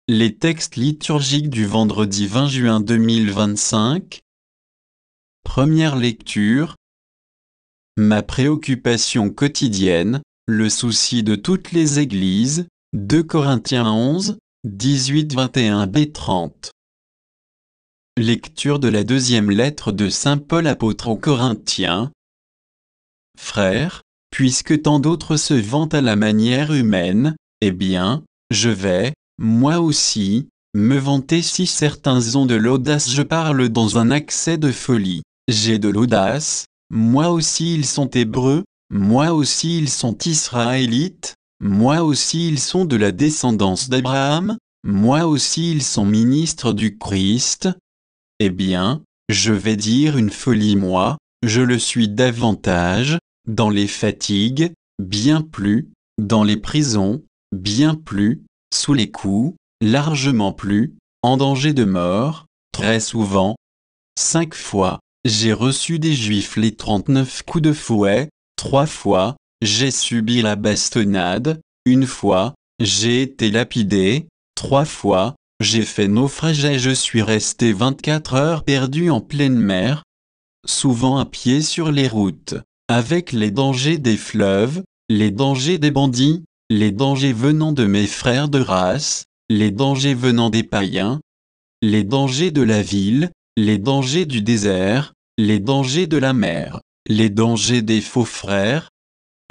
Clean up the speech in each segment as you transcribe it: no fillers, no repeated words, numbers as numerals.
Les textes liturgiques du vendredi 20 juin 2025. Première lecture. Ma préoccupation quotidienne, le souci de toutes les églises, 2 Corinthiens 11, 18-21b 30. Lecture de la deuxième lettre de Saint Paul apôtre aux Corinthiens. Frères, puisque tant d'autres se vantent à la manière humaine, eh bien, je vais, moi aussi, me vanter. Si certains ont de l'audace, je parle dans un accès de folie. J'ai de l'audace, moi aussi ils sont hébreux, moi aussi ils sont israélites, moi aussi ils sont de la descendance d'Abraham, moi aussi ils sont ministres du Christ. Eh bien, je vais dire une folie, moi, je le suis davantage, dans les fatigues, bien plus, dans les prisons, bien plus, sous les coups, largement plus, en danger de mort, très souvent. 5 fois, j'ai reçu des Juifs les 39 coups de fouet, 3 fois, j'ai subi la bastonnade, 1 fois, j'ai été lapidé, 3 fois, j'ai fait naufrage et je suis resté 24 heures perdu en pleine mer, souvent à pied sur les routes, avec les dangers des fleuves, les dangers des bandits, les dangers venant de mes frères de race, les dangers venant des païens, les dangers de la ville, les dangers du désert, les dangers de la mer, les dangers des faux frères.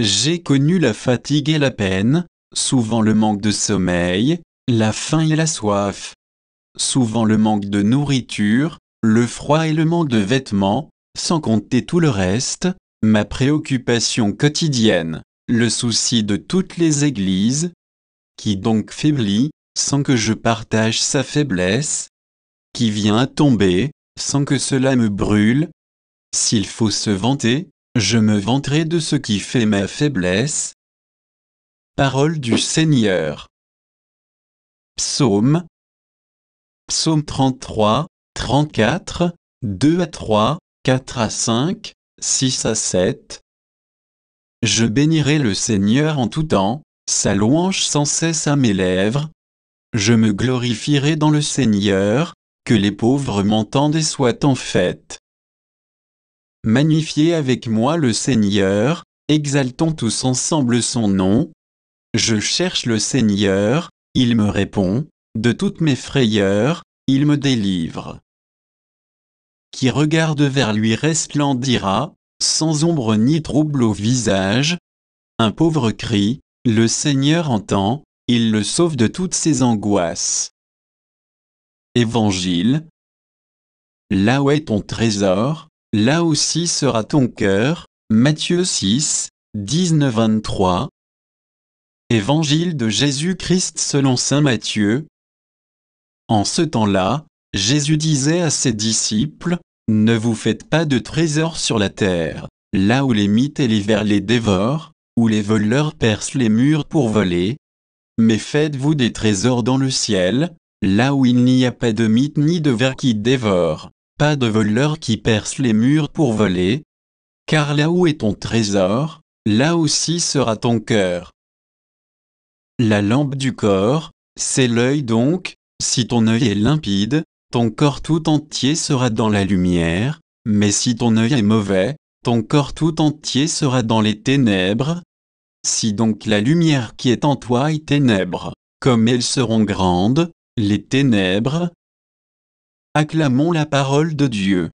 J'ai connu la fatigue et la peine, souvent le manque de sommeil, la faim et la soif, souvent le manque de nourriture, le froid et le manque de vêtements, sans compter tout le reste, ma préoccupation quotidienne, le souci de toutes les églises. Qui donc faiblit, sans que je partage sa faiblesse? Qui vient à tomber, sans que cela me brûle? S'il faut se vanter, je me vanterai de ce qui fait ma faiblesse. Parole du Seigneur. Psaume 33, 34, 2-3, 4-5, 6-7. Je bénirai le Seigneur en tout temps, sa louange sans cesse à mes lèvres. Je me glorifierai dans le Seigneur, que les pauvres m'entendent et soient en fête. Magnifiez avec moi le Seigneur, exaltons tous ensemble son nom. Je cherche le Seigneur, il me répond, de toutes mes frayeurs, il me délivre. Qui regarde vers lui resplendira, sans ombre ni trouble au visage. Un pauvre crie, le Seigneur entend, il le sauve de toutes ses angoisses. Évangile. Là où est ton trésor, là aussi sera ton cœur. Matthieu 6, 19-23. Évangile de Jésus-Christ selon saint Matthieu. En ce temps-là, Jésus disait à ses disciples, « Ne vous faites pas de trésor sur la terre, là où les mites et les vers les dévorent, où les voleurs percent les murs pour voler. Mais faites-vous des trésors dans le ciel, là où il n'y a pas de mites ni de vers qui dévorent, pas de voleurs qui percent les murs pour voler. Car là où est ton trésor, là aussi sera ton cœur. » La lampe du corps, c'est l'œil donc. Si ton œil est limpide, ton corps tout entier sera dans la lumière, mais si ton œil est mauvais, ton corps tout entier sera dans les ténèbres. Si donc la lumière qui est en toi est ténèbres, comme elles seront grandes, les ténèbres. Acclamons la parole de Dieu.